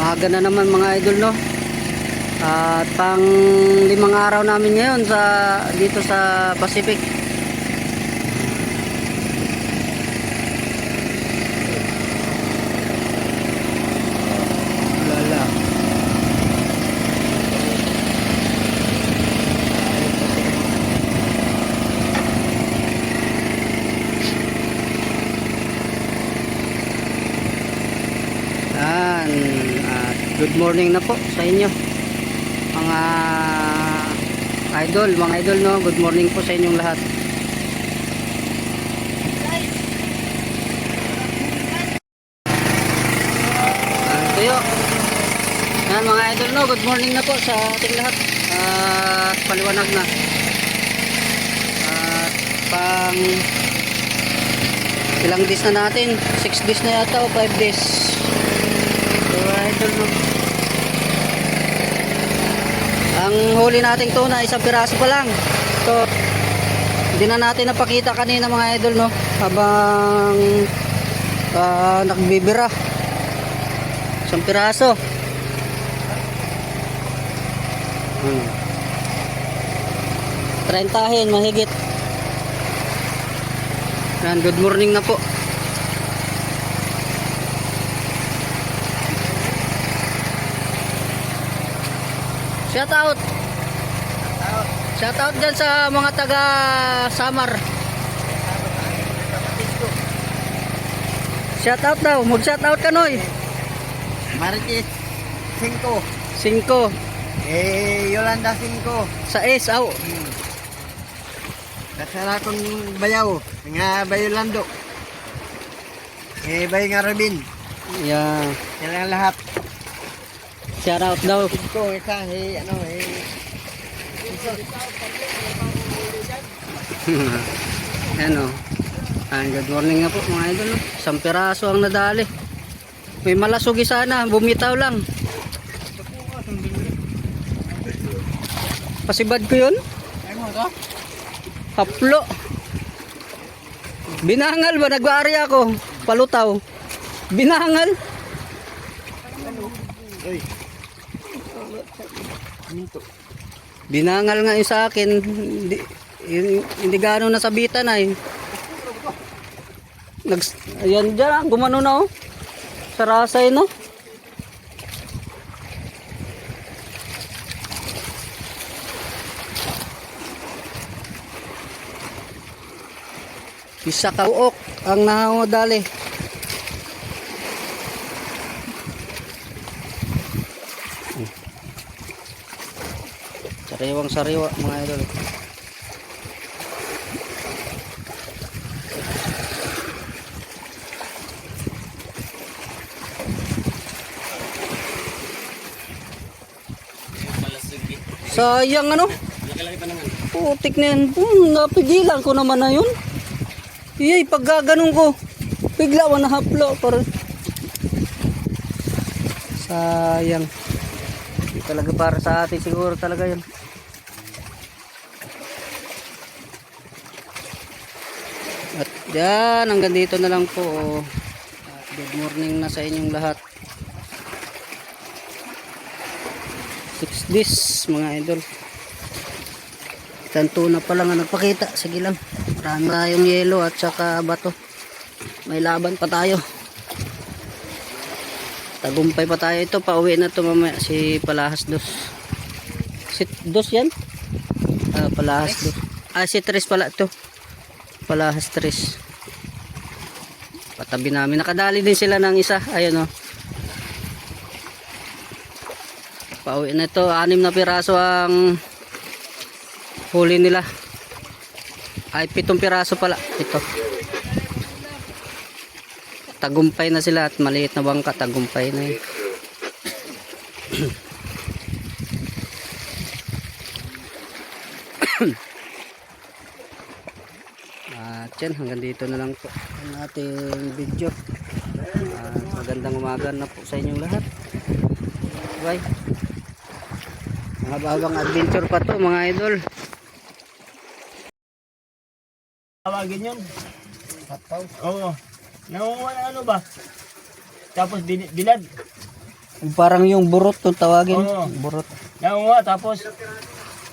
Umaga na naman mga idol, no? At pang 5 araw namin ngayon dito sa Pacific. Lala. Yan. Good morning na po sa inyo mga idol, no, good morning po sa inyong lahat. Tuyo. Yan mga idol, no, good morning na po sa ating lahat. Paliwanag na. Pang ilang days na natin, 6 days na yata o 5 days. So idol, no, ang huli nating tuna isang piraso pa lang. So hindi na natin napakita kanina mga idol, no, habang nagbibira. Isang piraso. 30 mahigit. Yan, good morning na po. Shout out. Shout out dyan sa mga taga Samar. Shout out daw. Mag shout out ka, Noy. Marites 5. 5. Yolanda 5. Sa S, aw. Kasara kong bayaw. Nga Bayolando. Bay nga Rabin. Yeah. Kailangan lahat. Shout out daw. 5 isa. Ano. Good morning nga po mga idol, no? Isang piraso ang nadali. May malasugi sana. Bumitaw lang. Pasibad ko yun. Ay mo to? Haplo. Binangal ba? Nag-aari ako. Palutaw. Binangal. Uy. Binangal nga yung sa akin. Hindi gano'n nasabitan ay. Ayan dyan. Gumano na, oh. Sarasay, no? Isa ka uok ang nahawadali. Sariwang sariwa mga idol. Sayang ano? Laki-laki pa naman. Putik na yan. Napigilan ko naman na yun. Iyay, pag gaganong ko, bigla ko nahaplo. Sayang. Hindi talaga para sa atin siguro talaga yun. At yan, hanggang dito na lang po. Good morning na sa inyong lahat. 6 days mga idol. Tanto na pa lang ang nagpakita. Sige lang. Marami tayong yelo at saka bato. May laban pa tayo. Tagumpay pa tayo ito. Pauwi na ito mamaya. Si Palahas Dos. Si Dos yan? Palahas Dos. Si Tres pala ito. Palahas Tres. Patabi namin. Nakadali din sila ng isa. Ayun, o. Pauwi na ito. 6 na piraso ang huli nila. Ay 7 piraso pala ito. Tagumpay na sila at maliit na bangka. Tagumpay na yun. At yan, hanggang dito na lang po ang ating video. Magandang umaga na po sa inyong lahat. Bye. Mga babang adventure pa to mga idol. Tawagin yun. Sapaw? Oo. Nangunguha na ano ba? Tapos bilad. Parang yung burot kung tawagin. Oo. Burot. Nangunga, tapos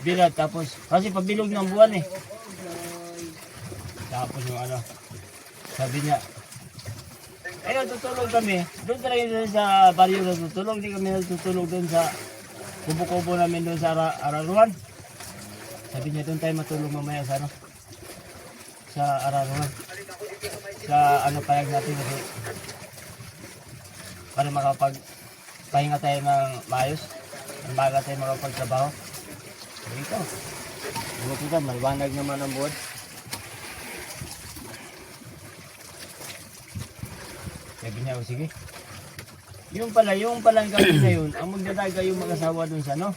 bilat, tapos kasi pabilog ng buwan eh. Tapos yung ano, sabi niya, ayun, tutulog kami. Doon talaga doon sa baryo na tutulog. Hindi kami natutulog doon sa kubo-kubo namin doon sa Araruan. Sabi niya, doon tayo matulog mamaya sa ano, sa Araruan. Sa ano payag natin kasi para makapagpahinga tayo ng maayos. Ang baga tayo makapagtrabaho. Dito. Buti ka, maliwanag naman ang buwan. Sabi niya, o sige. Yung palang gabi na yun, ang magdadaga yung mag-asawa dun sa ano.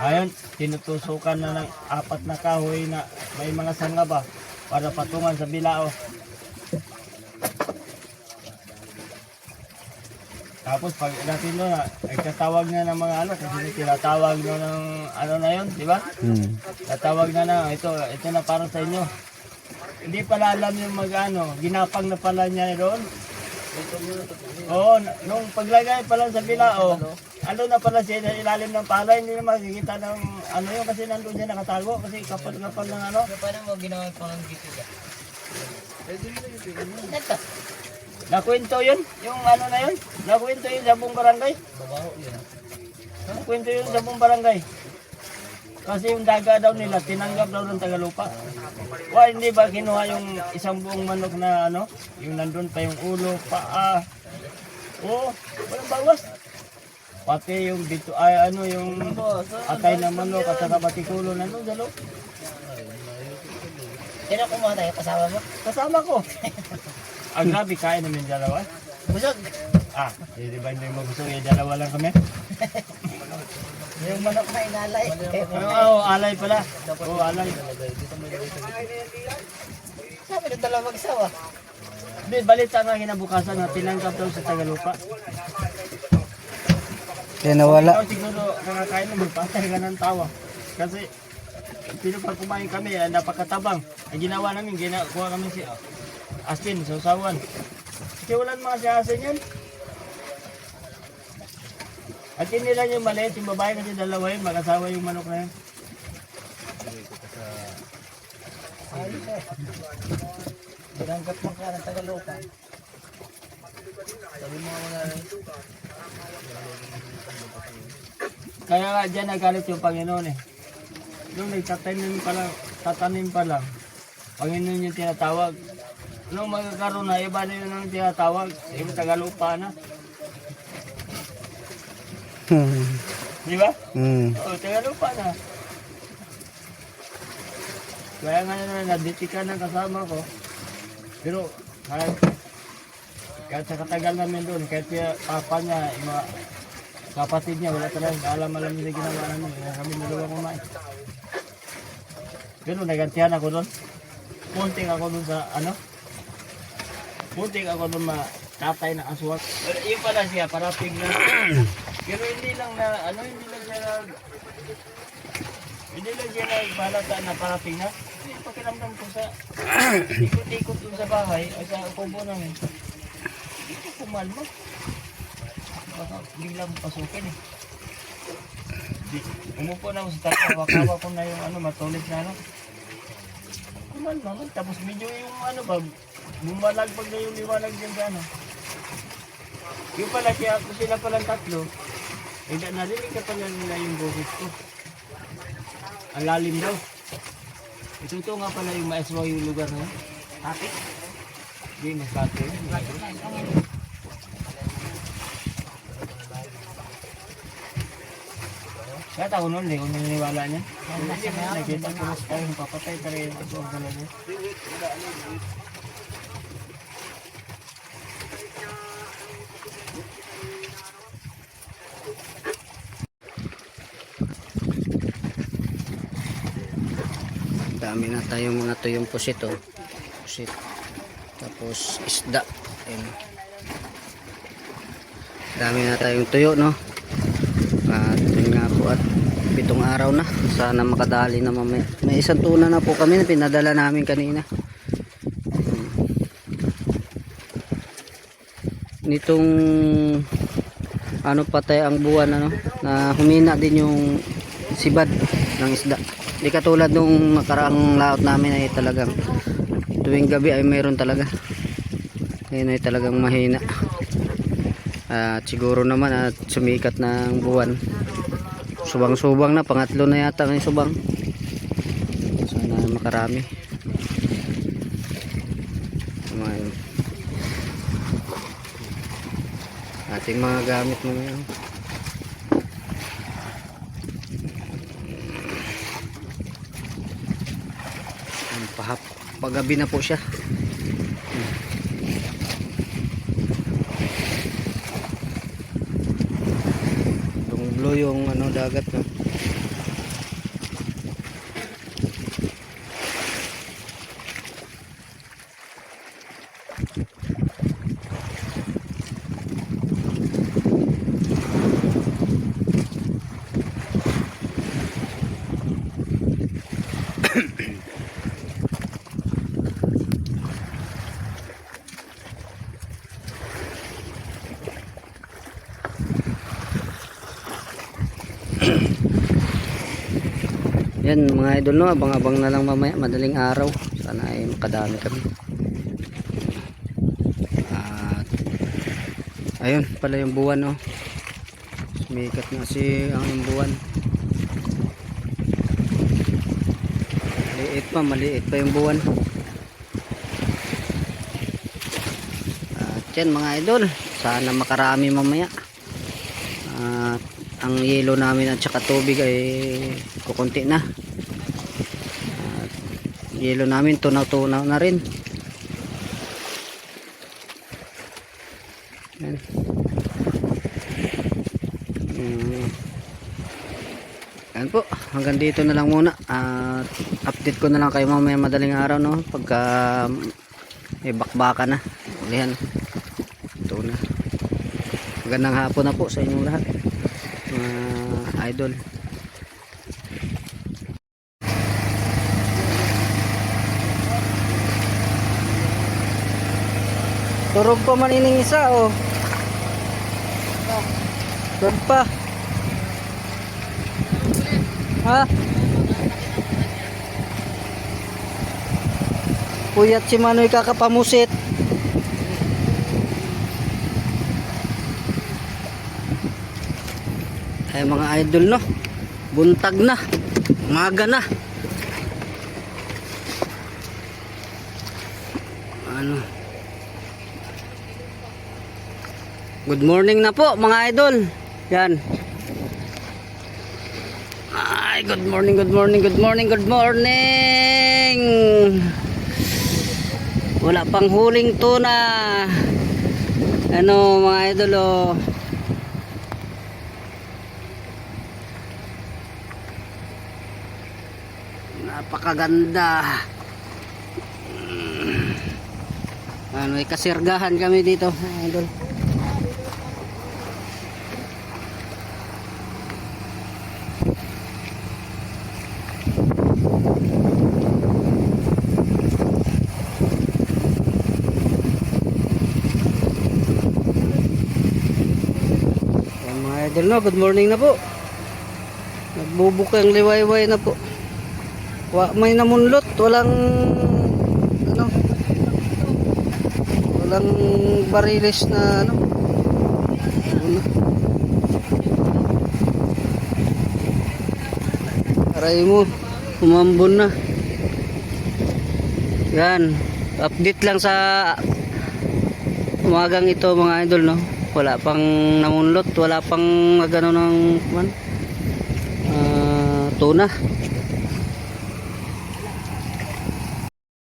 Ayun, tinutusukan na ng 4 na kahoy na may mga sanga ba para patungan sa bilao. Tapos pag natin doon, nagtatawag na ng mga ano, kasi tinatawag na ng ano na yun, di ba? Tatawag na, ito na para sa inyo. Hindi pala alam yung mag-ano, ginapang na pala niya doon. Oo, nung paglagay pala sa bilao, ano na pala siya, ilalim ng palay, hindi na makikita ng ano yun, kasi nandun siya nakatago, kasi kapal-kapal ng ano. Paano mo ginawa pang dito ka? Nakwento yun, yung ano na yun, nakwento yun sa buong barangay. Babaho yun. Nakwento yun sa buong barangay. Kasi yung daga daw nila, tinanggap daw ng Tagalupa. Hindi ba kinuha yung isang buong manok na ano, yung nandun pa yung ulo, paa. Oo, walang bawas. Pati yung dito, ay ano, yung atay ng manok at saka batikulo nandun sa loob. Sino kumuha tayo? Kasama mo? Kasama ko. Ang grabe, kain namin dalawa. Busog! Di ba hindi mo gusto, dalawa lang kami. Yung manok na inalay. Oo, alay pala. Oo, alay. Sabi na dalawa mag-isawa. Hindi, balita na kinabukasan na tinanggap daw sa Tagalupa. Kaya nawala. Ikaw siguro nakakain na magpatay ka ng tawa. Kasi pinupag kumain kami, napakatabang. Ang ginawa namin, kuha kami si Asin, sausawan. Kasi walang mga si Asin yun. At nila yung maliit, yung babae kasi dalawa yun, mag-asawa yung manok na yun. Binanggap mo ka ng Tagalupa. Sabi mo mga Kaya nga dyan nagalit yung Panginoon eh. Nung tatanim pa lang, Panginoon yung tinatawag. Nung magkakaroon na, iba na yun ang tinatawag. Iba Tagalupa na. Di ba? Oo, Tagalupa na. Kaya nga naman, naditikan ng kasama ko. Pero, kahit sa katagal namin doon, kahit papa niya, yung mga kapatid niya, wala talaga, alam niya na ginawa namin. Kaya kami dalawa kumain. Pero nagantihan ako doon. Punting ako doon sa, punting ako doon matatay na aswang. Pero yun pala siya, parapig na. Pero hindi lang siya nagbalata na parapig na. Kasi pakiramdam ko sa ikot-ikot doon sa bahay, ay sa kubo namin. Hindi ko kumalma. Baka biglang pasukin eh. Umupo na ako sa taas, hawak-hawak ko na yung matulis na kumalma. Tapos medyo yung bumalagbag na yung liwanag dyan sa Yung pala sila palang tatlo, narinig ka pala nila yung boses ko. Ang lalim daw. Ito nga pala yung maaswang yung lugar na yun. Ate? Hindi, mas bate yun. Kaya ako noon, hindi ko naniniwala niya. Nakita ko mas tayo, papatay talaga yung aswang pala niya. Dami na tayong mga tuyong pusit, oh. Pusit. Tapos isda. Ayan. Dami na tayong tuyo, no? At yun nga po, at 7 araw na. Sana makadali na mamaya. May isang tuna na po kami na pinadala namin kanina. Nitong ano patay ang buwan ano na humina din yung sibad ng isda. Di katulad nung nakaraang laot namin ay talagang tuwing gabi ay mayroon talaga. Ngayon ay talagang mahina. At siguro naman at sumikat ng buwan. Subang-subang na, pangatlo na yata ng subang. Sana makarami. Ayan. Ating mga gamit mo ngayon. Paggabi na po siya. Blue yung ano dagat no. Yan mga idol no, abang-abang na lang mamaya, madaling araw. Sana ay makadami kami. At ayun pala yung buwan no. Sumikat na si ang buwan. Maliit pa yung buwan. At yan mga idol, sana makarami mamaya. At ang yelo namin at saka tubig ay kukunti na. At yelo namin tunaw-tunaw na rin. Yan. Yan po, hanggang dito na lang muna. At update ko na lang kayo mamaya madaling araw no, pagka may bakbaka na ulihan. Ito na. Magandang hapon na po sa inyong lahat mga idol. Turog pa man ining isa oh. Doon pa. Ha? Puyat si Manoy kakapamusit. Ay mga idol no, buntag na, umaga na. Ano? Good morning na po mga idol. Yan. Ay, good morning, good morning, good morning, good morning. Wala pang huling tuna. Ano mga idol oh. Napakaganda. Ano, may kasirgahan kami dito, idol. Yan mga idol no, good morning na po. Nagbubuka ang liwayway na po. May namunlot, walang ano, walang bariles na ano. Aray mo, umambon na. Yan, update lang sa umagang ito mga idol no. Wala pang namunlot, wala pang gano ng tuna.